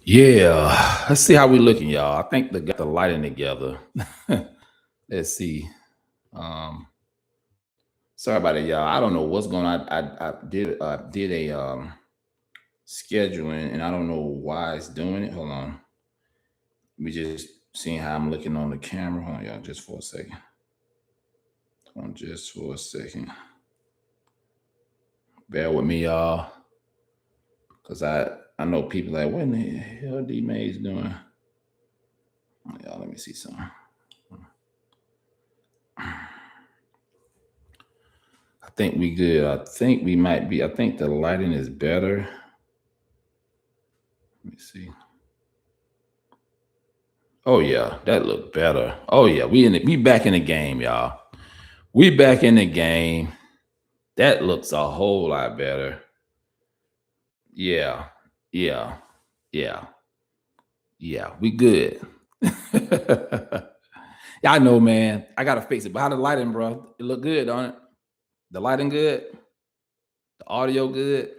Yeah, let's see how we looking, y'all. I think they got the lighting together. Let's see. Um, Sorry about it, y'all. I don't know what's going on. I did a scheduling, and I don't know why it's doing it. Hold on. We just seeing how I'm looking on the camera. Hold on, y'all, just for a second. Hold on, just for a second. Bear with me, y'all, cause I know people like, what in the hell D May's doing? Y'all, let me see something. I think we good. I think we might be. I think the lighting is better. Let me see. Oh yeah, that looked better. Oh yeah, we back in the game, y'all. We back in the game. That looks a whole lot better. Yeah, yeah, yeah, yeah. We good. Yeah, I know, man. I gotta fix it. But how the lighting, bro? It look good, don't it? The lighting good. The audio good.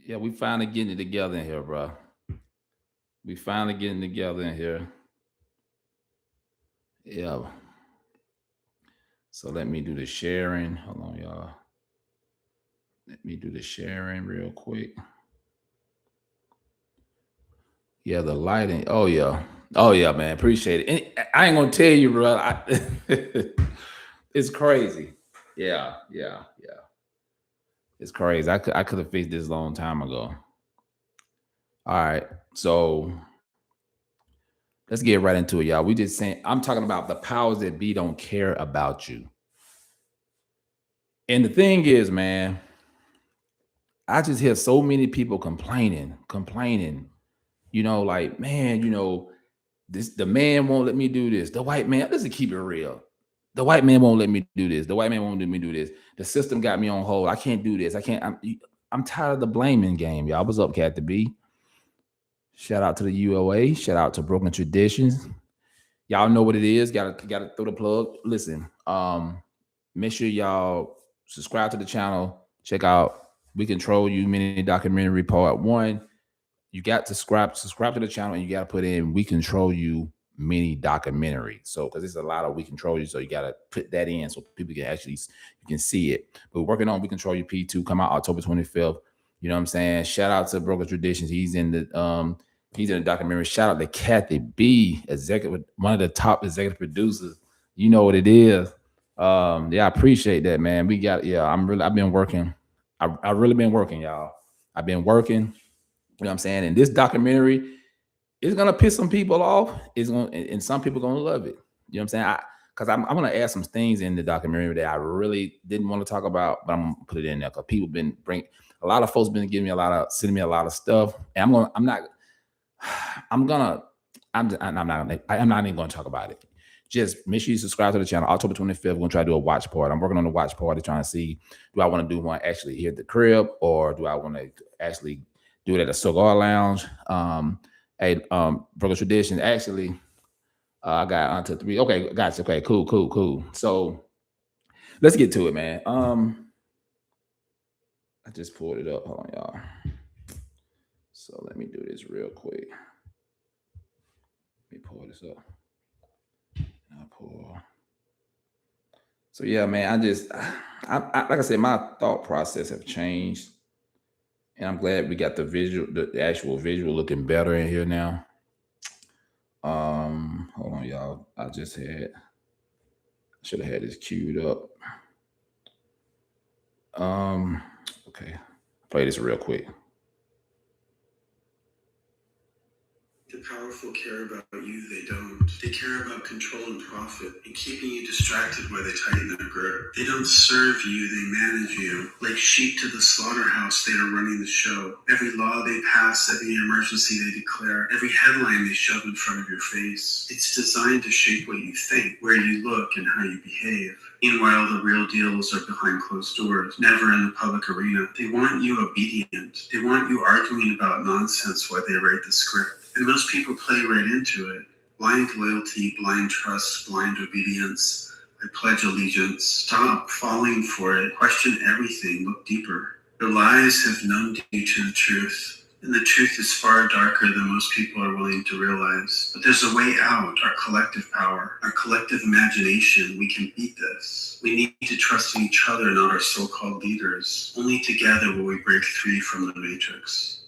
Yeah, we finally getting it together in here, bro. We finally getting together in here. Yeah. So let me do the sharing. Hold on, y'all. Let me do the sharing real quick. Yeah, the lighting. Oh yeah. Oh yeah, man. Appreciate it. And I ain't gonna tell you, bro. It's crazy. Yeah, yeah, yeah. It's crazy. I could have fixed this a long time ago. All right. So let's get right into it, y'all. We just saying I'm talking about the powers that be don't care about you. And the thing is, man, I just hear so many people complaining. Like, man, the man won't let me do this. The white man, let's keep it real. The white man won't let me do this. The white man won't let me do this. The system got me on hold. I can't do this. I can't. I'm tired of the blaming game, y'all. What's up, Cat the B? Shout out to the UOA. Shout out to Broken Traditions. Y'all know what it is. Gotta throw the plug. Listen, make sure y'all subscribe to the channel. Check out We Control You Mini Documentary Part 1. You got to subscribe to the channel, and you got to put in We Control You Mini Documentary. So because there's a lot of We Control You, so you got to put that in so people can actually you can see it. But we're working on We Control You P2, come out October 25th. You know what I'm saying? Shout out to Broken Traditions. He's in the documentary. Shout out to Kathy B, executive, one of the top executive producers. You know what it is. Yeah, I appreciate that, man. I've been working. I really been working, y'all. I've been working. You know what I'm saying? And this documentary is gonna piss some people off. It's gonna, and some people gonna love it. You know what I'm saying? Because I'm gonna add some things in the documentary that I really didn't want to talk about, but I'm gonna put it in there because people been bring a lot of folks been giving me sending me a lot of stuff, and I'm not I'm not even gonna talk about it. Just make sure you subscribe to the channel. October 25th, we're gonna try to do a watch party. I'm working on the watch party, trying to see, do I want to do one actually here at the crib, or do I want to actually do it at a cigar lounge? Broken Tradition. Actually, I got onto 3. Okay, gotcha. Okay, cool. So let's get to it, man. I just pulled it up. Hold on, y'all. So let me do this real quick. Let me pull this up. I pull. So yeah, man. Like I said, my thought process have changed, and I'm glad we got the actual visual looking better in here now. Hold on, y'all. I should have had this queued up. Okay, play this real quick. The powerful care about you, they don't. They care about control and profit and keeping you distracted while they tighten their grip. They don't serve you, they manage you. Like sheep to the slaughterhouse, they are running the show. Every law they pass, every emergency they declare, every headline they shove in front of your face. It's designed to shape what you think, where you look, and how you behave. Meanwhile, the real deals are behind closed doors, never in the public arena. They want you obedient. They want you arguing about nonsense while they write the script. And most people play right into it. Blind loyalty, blind trust, blind obedience. I pledge allegiance. Stop falling for it. Question everything. Look deeper. Their lies have numbed you to the truth. And the truth is far darker than most people are willing to realize. But there's a way out, our collective power, our collective imagination. We can beat this. We need to trust in each other, not our so-called leaders. Only together will we break free from the matrix.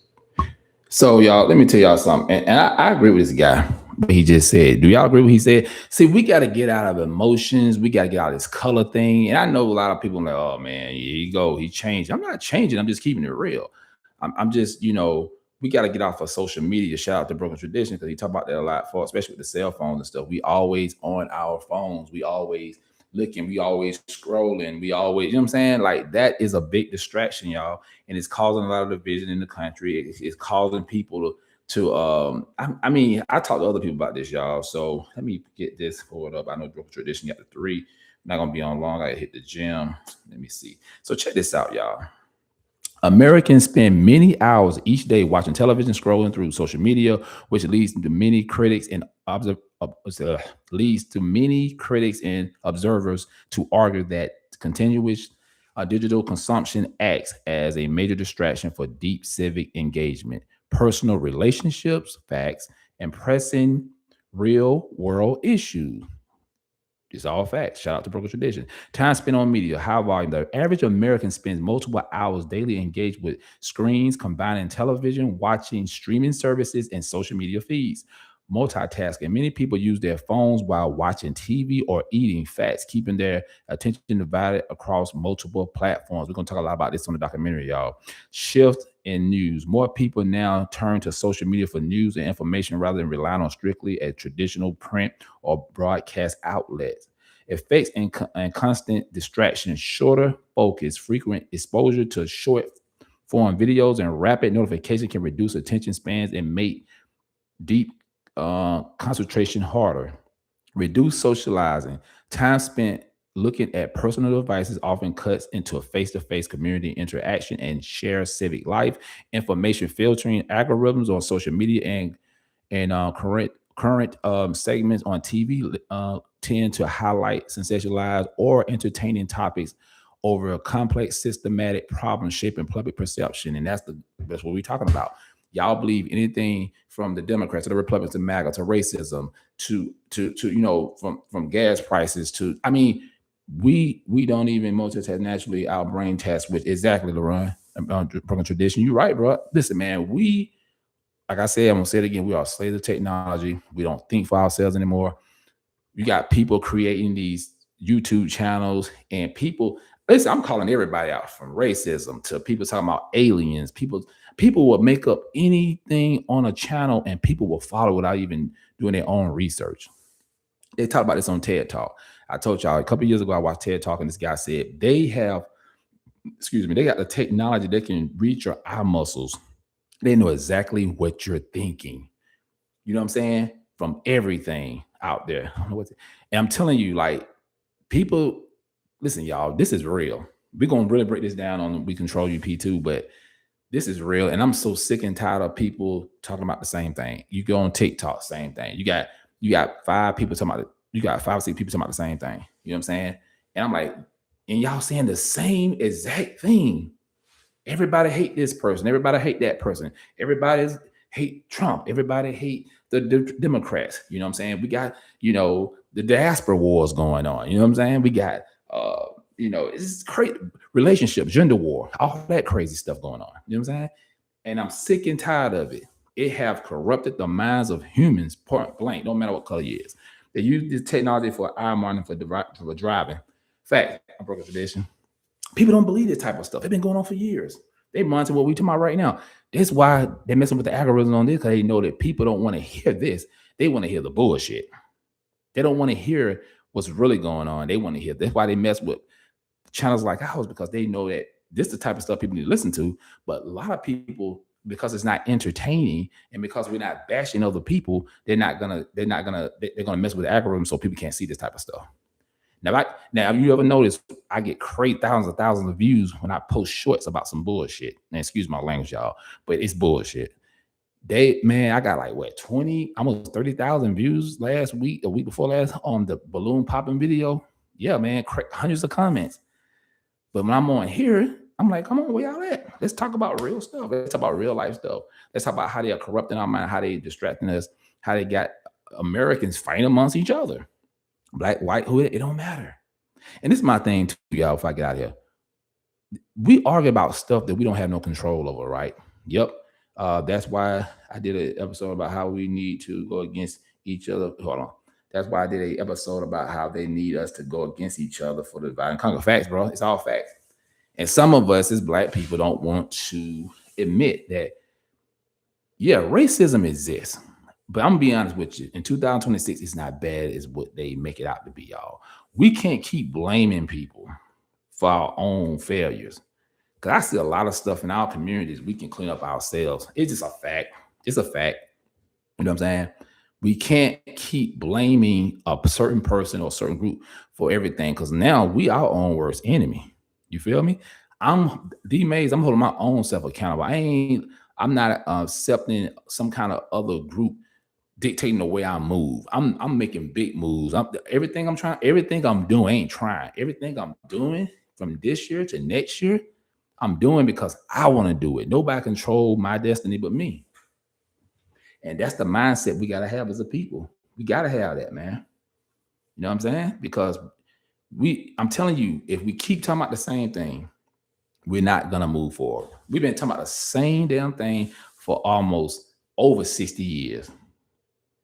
So, y'all, let me tell y'all something. And I agree with this guy, what he just said. Do y'all agree with what he said? See, we got to get out of emotions. We got to get out of this color thing. And I know a lot of people are like, oh, man, here you go. He changed. I'm not changing. I'm just keeping it real. I'm just, we got to get off of social media. Shout out to Broken Tradition because he talk about that a lot, for especially with the cell phones and stuff. We always on our phones. We always looking. We always scrolling. We always, you know what I'm saying? Like that is a big distraction, y'all, and it's causing a lot of division in the country. It's causing people I mean, I talked to other people about this, y'all. So let me get this pulled up. I know Broken Tradition got the 3. Not gonna be on long. I hit the gym. Let me see. So check this out, y'all. Americans spend many hours each day watching television, scrolling through social media, which leads to many critics and observers to argue that continuous digital consumption acts as a major distraction for deep civic engagement, personal relationships, facts, and pressing real world issues. It's all facts. Shout out to Broken Tradition. Time spent on media, high volume. The average American spends multiple hours daily engaged with screens, combining television, watching streaming services, and social media feeds. Multitasking. Many people use their phones while watching TV or eating. Facts, keeping their attention divided across multiple platforms. We're going to talk a lot about this on the documentary, y'all. Shift in news. More people now turn to social media for news and information rather than relying on strictly a traditional print or broadcast outlets. Effects and constant distraction, shorter focus, frequent exposure to short form videos, and rapid notification can reduce attention spans and make deep concentration harder. Reduce socializing. Time spent looking at personal devices often cuts into a face-to-face community interaction and shared civic life. Information filtering algorithms on social media and current segments on TV tend to highlight sensationalized or entertaining topics over a complex systematic problem shaping public perception. And that's what we're talking about. Y'all believe anything from the Democrats to the Republicans to MAGA to racism to from gas prices to, I mean, we don't even multitask naturally. Our brain task, which exactly, LaRon, Broken Tradition. You're right, bro. Listen, man, like I said, I'm gonna say it again. We are slaves of technology. We don't think for ourselves anymore. You got people creating these YouTube channels and people. Listen, I'm calling everybody out from racism to people talking about aliens. People will make up anything on a channel and people will follow without even doing their own research. They talk about this on TED Talk. I told y'all a couple of years ago, I watched TED Talk and this guy said they got the technology that can reach your eye muscles. They know exactly what you're thinking. You know what I'm saying? From everything out there. And I'm telling you, like, people, listen, y'all, this is real. We're going to really break this down on We Control You P2, but this is real. And I'm so sick and tired of people talking about the same thing. You go on TikTok, same thing. You got 5 people talking about it. You got 5 or 6 people talking about the same thing. You know what I'm saying? And I'm like, and y'all saying the same exact thing. Everybody hate this person. Everybody hate that person. Everybody hate Trump. Everybody hate the Democrats. You know what I'm saying? We got, the diaspora wars going on. You know what I'm saying? We got, it's crazy relationships, gender war, all that crazy stuff going on. You know what I'm saying? And I'm sick and tired of it. It have corrupted the minds of humans, point blank, no matter what color you is. They use this technology for eye monitoring for driving. Fact, I broke a tradition. People don't believe this type of stuff. It's been going on for years. They monitor what we talking about right now. That's why they're messing with the algorithm on this, because they know that people don't want to hear this. They want to hear the bullshit. They don't want to hear what's really going on. They want to hear. That's why they mess with channels like ours, because they know that this is the type of stuff people need to listen to. But a lot of people, because it's not entertaining and because we're not bashing other people, they're gonna mess with the algorithm so people can't see this type of stuff. Now, you ever notice I get thousands of views when I post shorts about some bullshit. And excuse my language, y'all, but it's bullshit. I got like 20, almost 30,000 views last week, a week before last, on the balloon popping video. Yeah, man, hundreds of comments. But when I'm on here, I'm like, come on, where y'all at? Let's talk about real stuff. Let's talk about real life stuff. Let's talk about how they are corrupting our mind, how they distracting us, how they got Americans fighting amongst each other. Black, white, who it don't matter. And this is my thing too, y'all. If I get out of here, we argue about stuff that we don't have no control over, right? Yep. That's why I did an episode about how we need to go against each other. Hold on. That's why I did an episode about how they need us to go against each other for the divide and conquer. Facts, bro. It's all facts. And some of us as black people don't want to admit that, yeah, racism exists. But I'm gonna be honest with you. In 2026, it's not bad as what they make it out to be, y'all. We can't keep blaming people for our own failures. Because I see a lot of stuff in our communities we can clean up ourselves. It's just a fact. It's a fact. You know what I'm saying? We can't keep blaming a certain person or a certain group for everything because now we our own worst enemy. You feel me? I'm D Mays. I'm holding my own self accountable. I'm not accepting some kind of other group dictating the way I move. I'm making big moves. Everything I'm doing, I ain't trying. Everything I'm doing from this year to next year, I'm doing because I want to do it. Nobody control my destiny but me. And that's the mindset we got to have as a people. We got to have that, man. You know what I'm saying? Because I'm telling you, if we keep talking about the same thing, we're not going to move forward. We've been talking about the same damn thing for almost over 60 years.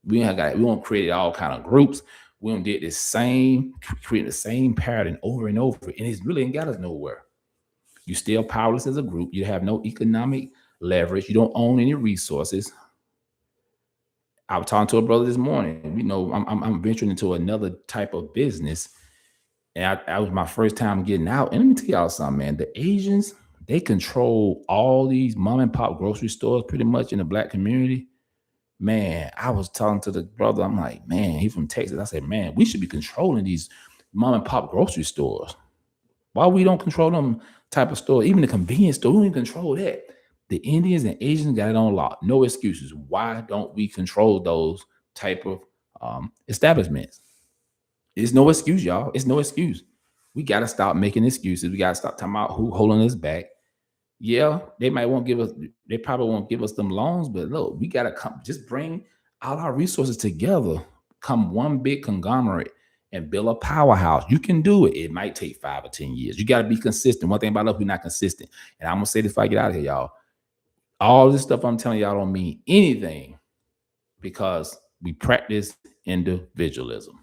We don't create all kind of groups. We don't did create the same pattern over and over. And it's really ain't got us nowhere. You're still powerless as a group. You have no economic leverage. You don't own any resources. I was talking to a brother this morning. You know, I'm venturing into another type of business. And I was my first time getting out. And let me tell y'all something, man. The Asians, they control all these mom and pop grocery stores pretty much in the black community. Man, I was talking to the brother. I'm like, man, he's from Texas. I said, man, we should be controlling these mom and pop grocery stores. Why we don't control them type of store? Even the convenience store, we don't control that. The Indians and Asians got it on lock. No excuses. Why don't we control those type of establishments? It's no excuse, y'all. It's no excuse. We got to stop making excuses. We got to stop talking about who holding us back. Yeah, they probably won't give us them loans, but look, we got to just bring all our resources together, come one big conglomerate and build a powerhouse. You can do it. It might take 5 or 10 years. You got to be consistent. One thing about us, we're not consistent. And I'm going to say this before I get out of here, y'all. All this stuff I'm telling y'all don't mean anything because we practice individualism.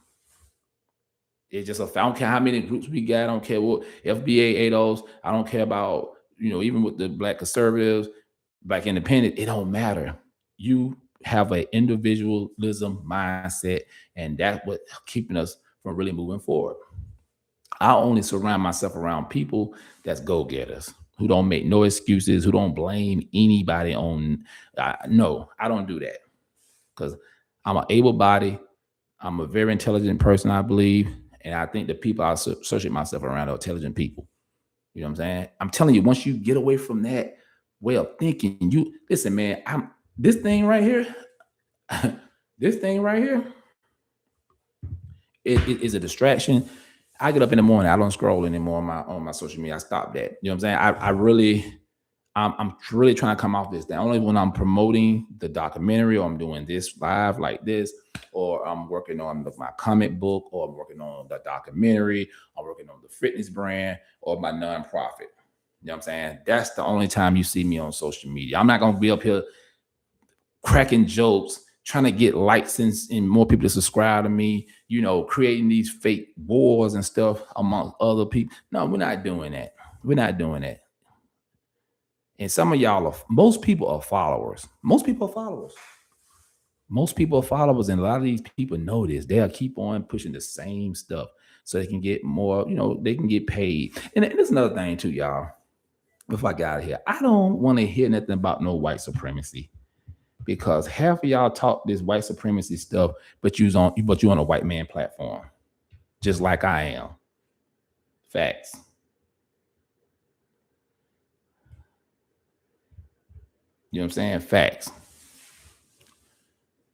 It's just I don't care how many groups we got. I don't care what FBA ADOs. I don't care about, even with the black conservatives, black independent, it don't matter. You have an individualism mindset, and that's what keeping us from really moving forward. I only surround myself around people that's go-getters, who don't make no excuses, who don't blame anybody on. No, I don't do that because I'm an able-bodied, I'm a very intelligent person, I believe, and I think the people I associate myself around are intelligent people. You know what I'm saying? I'm telling you, once you get away from that way of thinking, you listen, man. This thing right here, it is a distraction. I get up in the morning. I don't scroll anymore on my social media. I stopped that. You know what I'm saying? I'm really trying to come off this thing. Only when I'm promoting the documentary or I'm doing this live like this, or I'm working on my comic book, or I'm working on the documentary, I'm working on the fitness brand or my nonprofit. You know what I'm saying? That's the only time you see me on social media. I'm not going to be up here cracking jokes, trying to get likes and more people to subscribe to me, creating these fake wars and stuff among other people. No, we're not doing that. We're not doing that. And some of y'all most people are followers. Most people are followers. And a lot of these people know this. They'll keep on pushing the same stuff so they can get more, they can get paid. And there's another thing too, y'all. Before I get out of here, I don't want to hear nothing about no white supremacy. Because half of y'all talk this white supremacy stuff, but you're on a white man platform, just like I am. Facts. You know what I'm saying? Facts.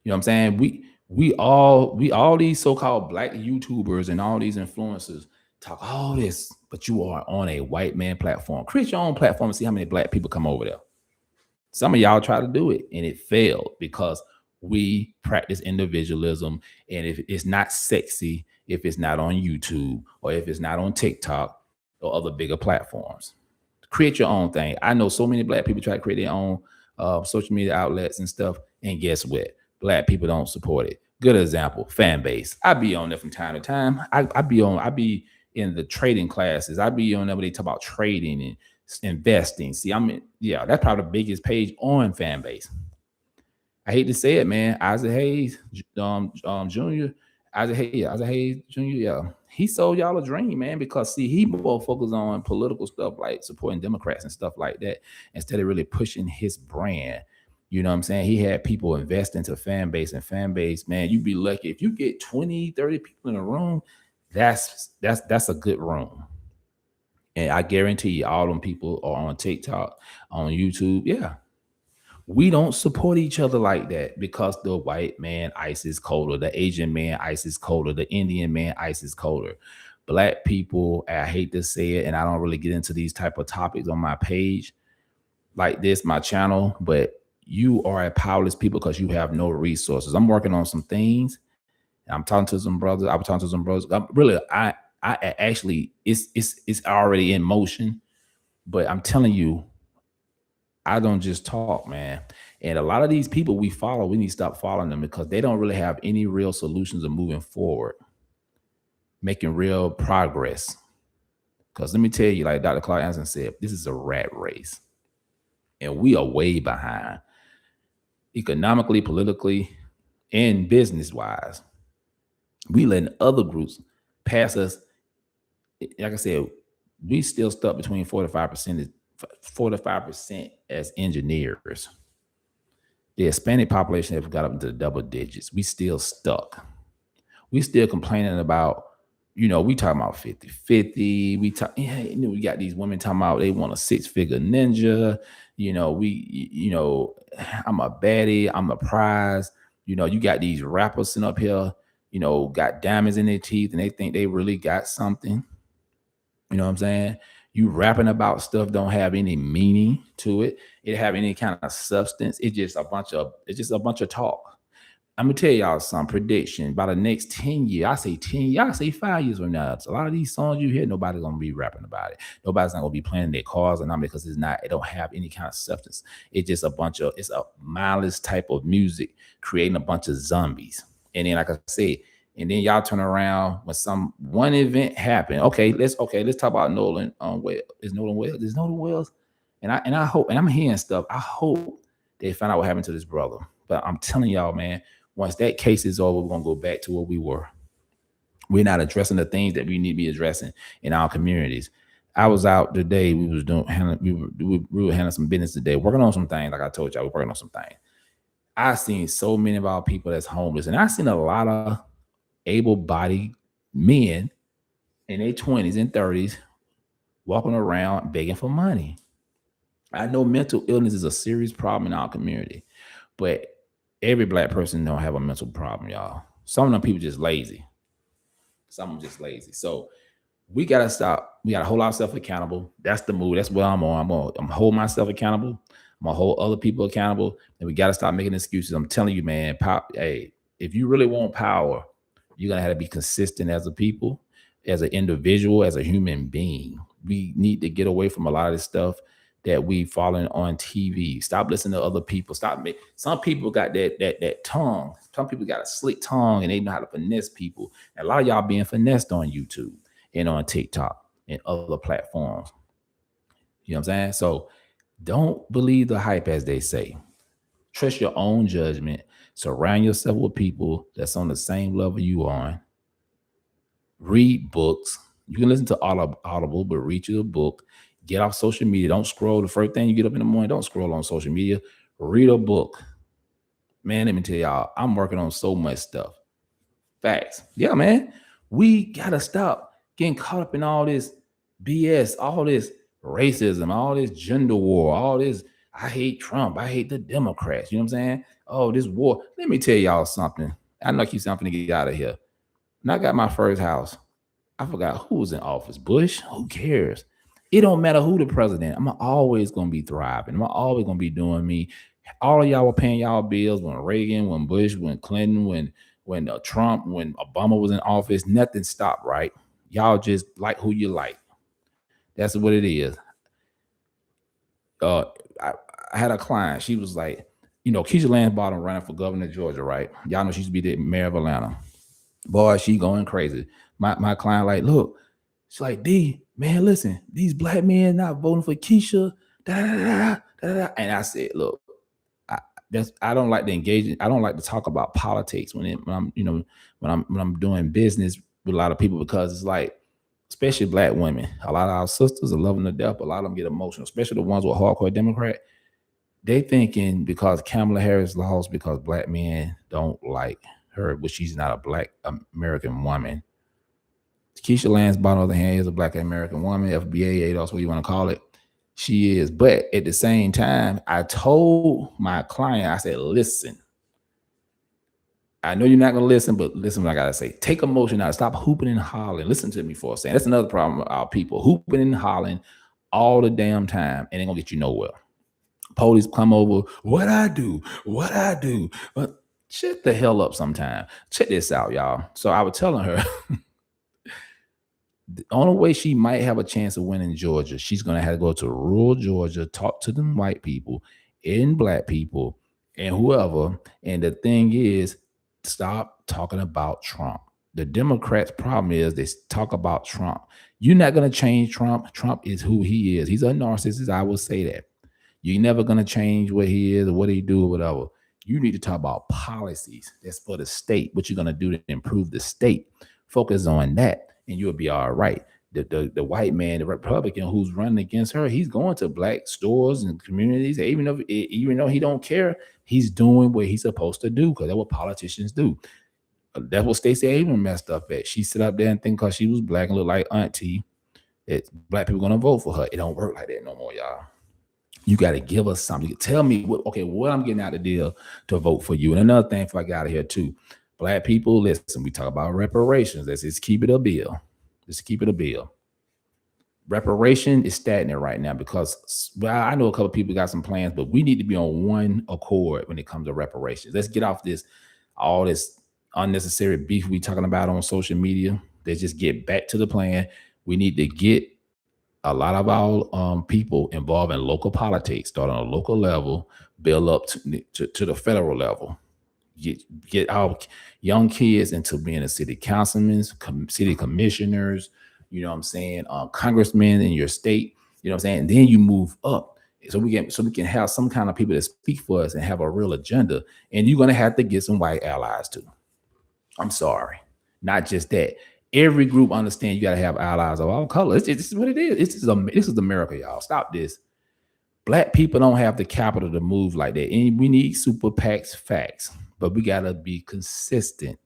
You know what I'm saying? We all these so-called black YouTubers and all these influencers talk all this but you are on a white man platform. Create your own platform and see how many black people come over there. Some of y'all try to do it and it failed because we practice individualism. And if it's not sexy, if it's not on YouTube or if it's not on TikTok or other bigger platforms, create your own thing. I know so many black people try to create their own social media outlets and stuff. And guess what? Black people don't support it. Good example, fan base. I be on there from time to time. I be in the trading classes. I be on there where they talk about trading and investing. See, that's probably the biggest page on fan base. I hate to say it, man. Isaac Hayes, Jr. Isaac Hayes Jr. Yeah, he sold y'all a dream, man. Because see, he more focused on political stuff like supporting Democrats and stuff like that instead of really pushing his brand. You know what I'm saying? He had people invest into fan base, man. You'd be lucky if you get 20, 30 people in a room. That's a good room. And I guarantee you, all them people are on TikTok, on YouTube. Yeah. We don't support each other like that because the white man ice is colder, the Asian man ice is colder, the Indian man ice is colder. Black people, I hate to say it, and I don't really get into these type of topics on my page like this, my channel, but you are a powerless people because you have no resources. I'm working on some things. I'm talking to some brothers. I was talking to some brothers. I actually, it's already in motion, but I'm telling you, I don't just talk, man. And a lot of these people we follow, we need to stop following them because they don't really have any real solutions of moving forward, making real progress. Because let me tell you, like Dr. Clark Anderson said, this is a rat race. And we are way behind economically, politically, and business-wise. We letting other groups pass us. Like I said, we still stuck between 45% as engineers. The Hispanic population have got up into the double digits. We still stuck. We still complaining about, we talking about 50-50. We got these women talking about they want a 6-figure ninja. I'm a baddie, I'm a prize. You got these rappers sitting up here, got diamonds in their teeth and they think they really got something. You know what I'm saying? You rapping about stuff don't have any meaning to it. It have any kind of substance. It's just a bunch of talk. I'm gonna tell y'all some prediction. By the next 10 years, I say 10 years, I say 5 years from now. A lot of these songs you hear, nobody's gonna be rapping about it. Nobody's not gonna be playing their cars and not because it don't have any kind of substance. It's just it's a mindless type of music creating a bunch of zombies. And then, like I said, and then y'all turn around when one event happened. Let's talk about Nolan Wells. Is Nolan Wells? And I hope, and I'm hearing stuff. I hope they find out what happened to this brother. But I'm telling y'all, man, once that case is over, we're gonna go back to where we were. We're not addressing the things that we need to be addressing in our communities. I was out today. We were handling some business today, working on some things. Like I told y'all, we're working on some things. I've seen so many of our people that's homeless, and I've seen a lot of able-bodied men in their 20s and 30s walking around begging for money. I know mental illness is a serious problem in our community, but every black person don't have a mental problem, y'all. Some of them people just lazy. Some of them just lazy. So we gotta stop. We gotta hold ourselves accountable. That's the move. That's what I'm on. I'm hold myself accountable. I'm gonna hold other people accountable, and we gotta stop making excuses. I'm telling you, man. If you really want power, you're gonna have to be consistent as a people, as an individual, as a human being. We need to get away from a lot of this stuff that we following on TV. Stop listening to other people. Some people got that tongue. Some people got a slick tongue and they know how to finesse people. And a lot of y'all being finessed on YouTube and on TikTok and other platforms. You know what I'm saying? So don't believe the hype, as they say. Trust your own judgment. Surround yourself with people that's on the same level you on. Read books. You can listen to Audible, but read your book. Get off social media. Don't scroll. The first thing you get up in the morning, don't scroll on social media. Read a book. Man, let me tell y'all, I'm working on so much stuff. Facts. Yeah, man. We got to stop getting caught up in all this BS, all this racism, all this gender war, all this, I hate Trump, I hate the Democrats. You know what I'm saying? Oh, this war. Let me tell y'all something. I know I keep something to get out of here. When I got my first house, I forgot who was in office. Bush. Who cares? It don't matter who the president. I'm always gonna be thriving. I'm always gonna be doing me. All of y'all were paying y'all bills when Reagan, when Bush, when Clinton, when Trump, when Obama was in office. Nothing stopped, right? Y'all just like who you like. That's what it is. Uh, I, I had a client. She was like, Keisha Lansbottom running for governor of Georgia, right? Y'all know she used to be the mayor of Atlanta. Boy, she going crazy. My client like, look, she's like, D, man, listen, these black men not voting for Keisha. Da, da, da, da, da. And I said, look, I don't like to engage. I don't like to talk about politics when I'm doing business with a lot of people, because it's like, especially black women, a lot of our sisters are loving to death. A lot of them get emotional, especially the ones with hardcore Democrat. They thinking because Kamala Harris lost because black men don't like her, but she's not a black American woman. Keisha Lansbottom, on the other hand, is a black American woman, FBA, that's what you want to call it. She is. But at the same time, I told my client, I said, listen, I know you're not going to listen, but listen what I got to say. Take emotion out. Stop hooping and hollering. Listen to me for a second. That's another problem with our people. Hooping and hollering all the damn time, and ain't going to get you nowhere. Police come over, what I do. But shut the hell up sometime. Check this out, y'all. So I was telling her, the only way she might have a chance of winning Georgia, she's going to have to go to rural Georgia, talk to them white people and black people and whoever. And the thing is, stop talking about Trump. The Democrats' problem is they talk about Trump. You're not going to change Trump. Trump is who he is. He's a narcissist. I will say that. You're never going to change what he is or what he do or whatever. You need to talk about policies. That's for the state. What you're going to do to improve the state. Focus on that, and you'll be all right. The white man, the Republican who's running against her, he's going to black stores and communities. Even though he don't care, he's doing what he's supposed to do, because that's what politicians do. That's what Stacey Abrams messed up at. She sit up there and think because she was black and looked like auntie, that black people gonna vote for her. It don't work like that no more, y'all. You got to give us something. You tell me what I'm getting out of the deal to vote for you. And another thing before I get out of here too, black people, listen, we talk about reparations. Let's just keep it a bill. Let's keep it a bill. Reparation is stagnant right now because, well, I know a couple of people got some plans, but we need to be on one accord when it comes to reparations. Let's get off all this unnecessary beef we talking about on social media. Let's just get back to the plan. We need to get a lot of our people involved in local politics, start on a local level, build up to the federal level. Get our young kids into being a city councilmen, city commissioners, you know what I'm saying, congressmen in your state, you know what I'm saying? And then you move up so we can have some kind of people that speak for us and have a real agenda. And you're going to have to get some white allies too. I'm sorry. Not just that. Every group understand you got to have allies of all colors. This is what it is. This is America, y'all. Stop this. Black people don't have the capital to move like that. And we need super PACs, facts. But we got to be consistent.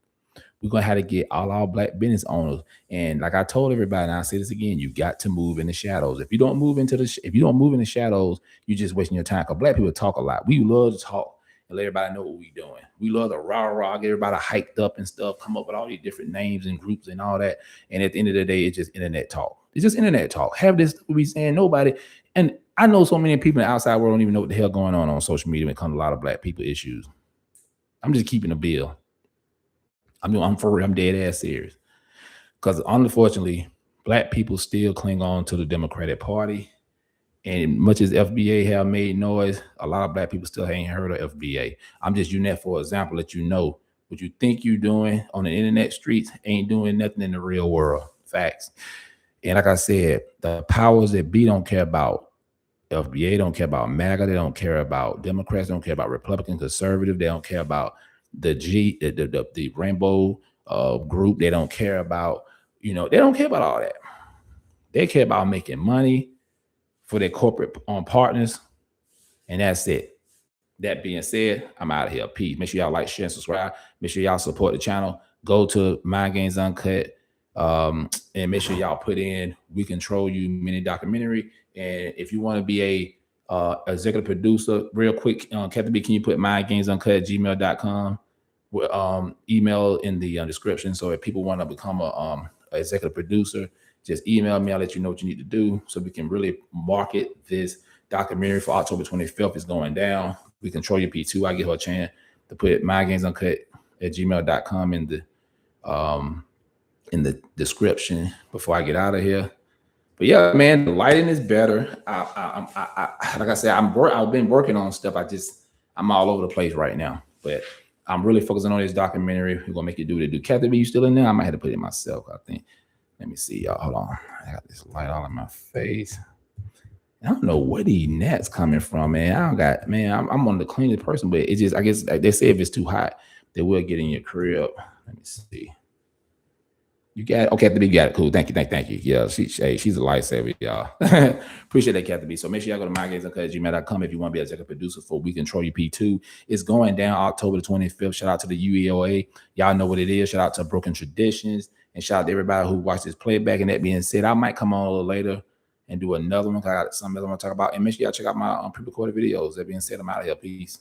We're going to have to get all our black business owners. And like I told everybody, and I'll say this again, you got to move in the shadows. If you don't move in the shadows, you're just wasting your time. Because black people talk a lot. We love to talk and let everybody know what we're doing. We love to rah, get everybody hyped up and stuff, come up with all these different names and groups and all that. And at the end of the day, it's just internet talk. It's just internet talk. Have this to be saying nobody. And I know so many people in the outside world don't even know what the hell going on social media when it comes to a lot of black people issues. I'm just keeping a bill. I'm for real. I'm dead ass serious. Because unfortunately, black people still cling on to the Democratic Party. And much as FBA have made noise, a lot of black people still ain't heard of FBA. I'm just using that for example, let you know what you think you're doing on the internet streets ain't doing nothing in the real world. Facts. And like I said, the powers that be don't care about FBA, don't care about MAGA, they don't care about Democrats, they don't care about Republican, conservative, they don't care about the rainbow group, they don't care about, they don't care about all that. They care about making money for their corporate partners, and that's it. That being said, I'm out of here. Peace. Make sure y'all like, share, and subscribe. Make sure y'all support the channel. Go to Mind Games Uncut, and make sure y'all put in "We Control You" mini documentary. And if you want to be a executive producer, real quick, Captain B, can you put mindgamesuncut@gmail.com? Email in the description. So if people want to become executive producer, just email me. I'll let you know what you need to do so we can really market this documentary for October 25th. It's going down. We Control Your P2. I give her a chance to put mindgamesuncut@gmail.com in the description before I get out of here. But yeah, man, the lighting is better. Like I said, I've been working on stuff. I'm all over the place right now, but I'm really focusing on this documentary. We're gonna make it do what it do. Kathy B, you still in there? I might have to put it myself, I think. Let me see, y'all. Hold on. I got this light all in my face. I don't know where these gnats coming from, man. I'm one of the cleanest person, but it just, I guess they say if it's too hot, they will get in your crib. Let me see. You got it? Okay, Kathy B, you got it. Cool. Thank you. Yeah, she's a lifesaver, y'all. Appreciate that, Kathy B. So make sure y'all go to mindgamesuncut@gmail.com if you want to be a executive producer for We Control Your P2. It's going down October the 25th. Shout out to the UEOA. Y'all know what it is. Shout out to Broken Traditions. And shout out to everybody who watched this playback. And that being said, I might come on a little later and do another one. I got something else I want to talk about. And make sure y'all check out my pre-recorded videos. That being said, I'm out of here. Peace.